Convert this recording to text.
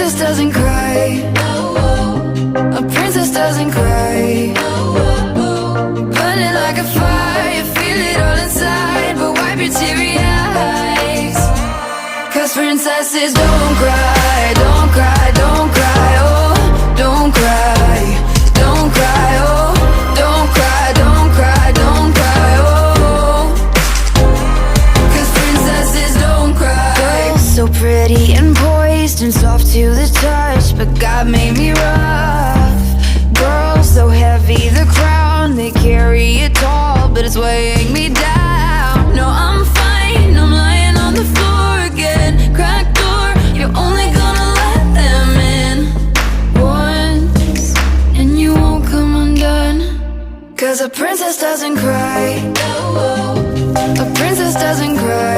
princess doesn't cry. A princess doesn't cry. Burning like a fire, you feel it all inside, but wipe your teary eyes. 'Cause princesses don't cry, don't cry, don't cry, oh, don't cry, don't cry, oh, don't cry, don't cry, don't cry, oh. 'Cause princesses don't cry. Girls so pretty and poised and soft to the touch, but God made me rough. Girls so heavy, the crown they carry it tall, but it's weighing me down. No, I'm fine, I'm lying on the floor again. Crack door, you're only gonna let them in once, and you won't come undone. 'Cause a princess doesn't cry. A princess doesn't cry.